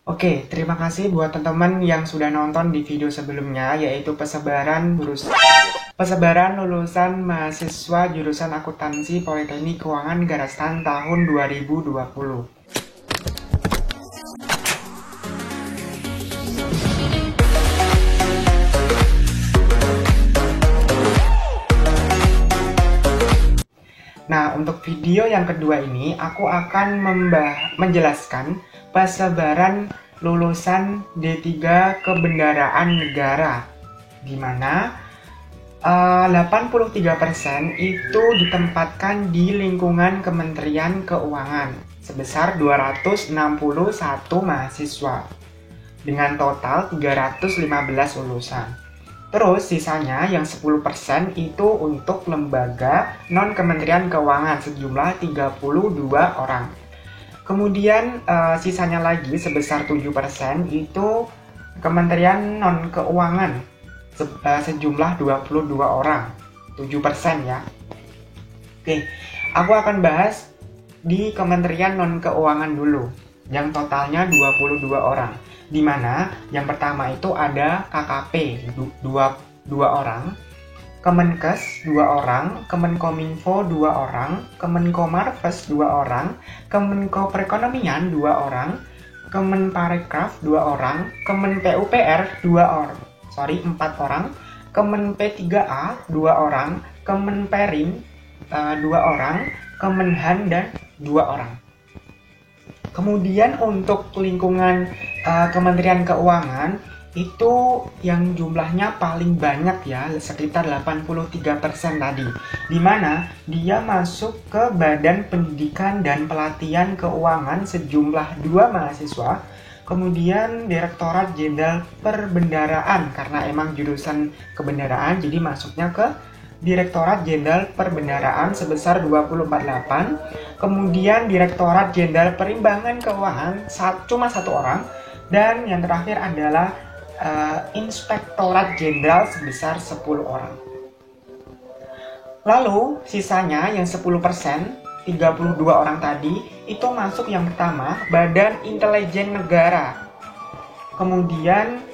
Oke, terima kasih buat teman-teman yang sudah nonton di video sebelumnya, yaitu persebaran lulusan mahasiswa jurusan akuntansi Politeknik Keuangan Garastan tahun 2020. Nah, untuk video yang kedua ini, aku akan menjelaskan persebaran lulusan D3 Kebendaraan Negara, di mana 83% itu ditempatkan di lingkungan Kementerian Keuangan, sebesar 261 mahasiswa, dengan total 315 lulusan. Terus sisanya yang 10% itu untuk lembaga non-Kementerian Keuangan sejumlah 32 orang. Kemudian sisanya lagi sebesar 7% itu Kementerian non-Keuangan sejumlah 22 orang. 7% ya. Oke, aku akan bahas di Kementerian non-Keuangan dulu, yang totalnya 22 orang. Di mana yang pertama itu ada KKP 2 orang, Kemenkes 2 orang, Kemenkominfo 2 orang, Kemenkomarves 2 orang, Kemenko Perekonomian 2 orang, Kemenparekraf 2 orang, Kemenpupr 4 orang, Kemen P3A 2 orang, Kemenperin 2 orang, Kemenhan dan 2 orang. Kemudian untuk lingkungan Kementerian Keuangan itu yang jumlahnya paling banyak ya, sekitar 83% tadi. Di mana dia masuk ke Badan Pendidikan dan Pelatihan Keuangan sejumlah 2 mahasiswa. Kemudian Direktorat Jenderal Perbendaraan, karena emang jurusan kebendaraan jadi masuknya ke Direktorat Jenderal Perbendaraan sebesar 248, kemudian Direktorat Jenderal Perimbangan Keuangan cuma 1 orang, dan yang terakhir adalah Inspektorat Jenderal sebesar 10 orang. Lalu sisanya yang 10%, 32 orang tadi, itu masuk yang pertama, Badan Intelijen Negara. Kemudian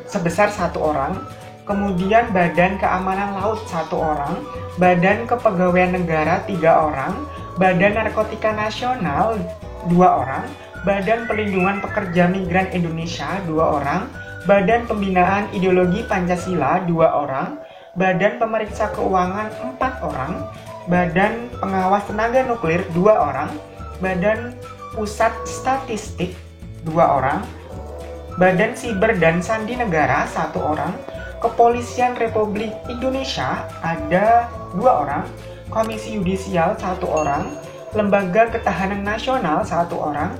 sebesar 1 orang, kemudian Badan Keamanan Laut 1 orang, Badan Kepegawaian Negara 3 orang, Badan Narkotika Nasional 2 orang, Badan Pelindungan Pekerja Migran Indonesia 2 orang, Badan Pembinaan Ideologi Pancasila 2 orang, Badan Pemeriksa Keuangan 4 orang, Badan Pengawas Tenaga Nuklir 2 orang, Badan Pusat Statistik 2 orang, Badan Siber dan Sandi Negara 1 orang, Kepolisian Republik Indonesia ada 2 orang, Komisi Yudisial 1 orang, Lembaga Ketahanan Nasional 1 orang,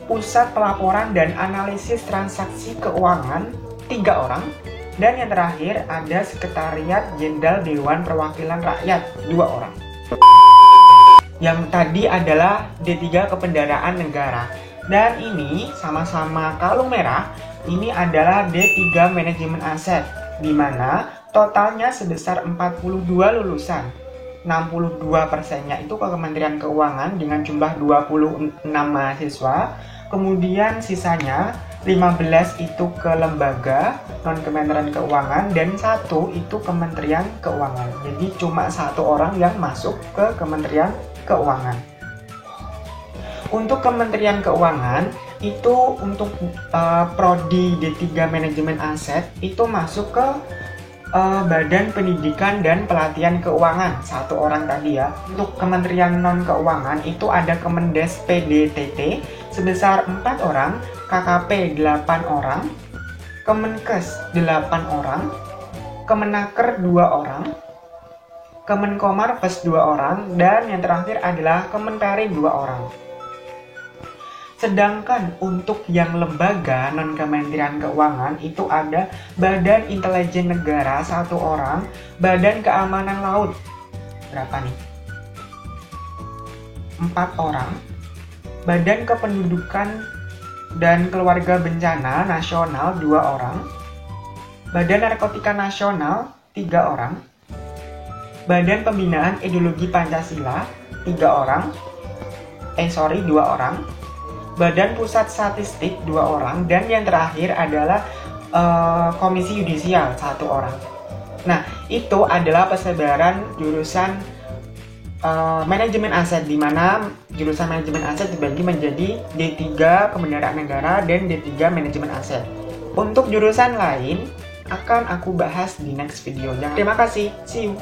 Pusat Pelaporan dan Analisis Transaksi Keuangan 3 orang, dan yang terakhir ada Sekretariat Jenderal Dewan Perwakilan Rakyat 2 orang. Yang tadi adalah D3 Kebendaraan Negara. Dan ini sama-sama kalung merah, ini adalah D3 Manajemen Aset, di mana totalnya sebesar 42 lulusan. 62%-nya itu ke Kementerian Keuangan dengan jumlah 26 mahasiswa. Kemudian sisanya 15 itu ke lembaga non-Kementerian Keuangan dan 1 itu Kementerian Keuangan. Jadi cuma 1 orang yang masuk ke Kementerian Keuangan. Untuk Kementerian Keuangan itu untuk prodi D3 Manajemen Aset itu masuk ke Badan Pendidikan dan Pelatihan Keuangan 1 orang tadi ya. Untuk Kementerian Non Keuangan itu ada Kemendes PDTT sebesar 4 orang, KKP 8 orang, Kemenkes 8 orang, Kemenaker 2 orang, Kemenkomarves 2 orang, dan yang terakhir adalah Kemenperin 2 orang. Sedangkan untuk yang lembaga non-Kementerian Keuangan itu ada Badan Intelijen Negara 1 orang, Badan Keamanan Laut berapa nih? 4 orang, Badan Kependudukan dan Keluarga Bencana Nasional 2 orang, Badan Narkotika Nasional 3 orang, Badan Pembinaan Ideologi Pancasila 2 orang, Badan Pusat Statistik 2 orang, dan yang terakhir adalah Komisi Yudisial 1 orang. Nah, itu adalah persebaran jurusan manajemen aset, di mana jurusan manajemen aset dibagi menjadi D3 Pemeliharaan Negara dan D3 Manajemen Aset. Untuk jurusan lain akan aku bahas di next video. Terima kasih, see you.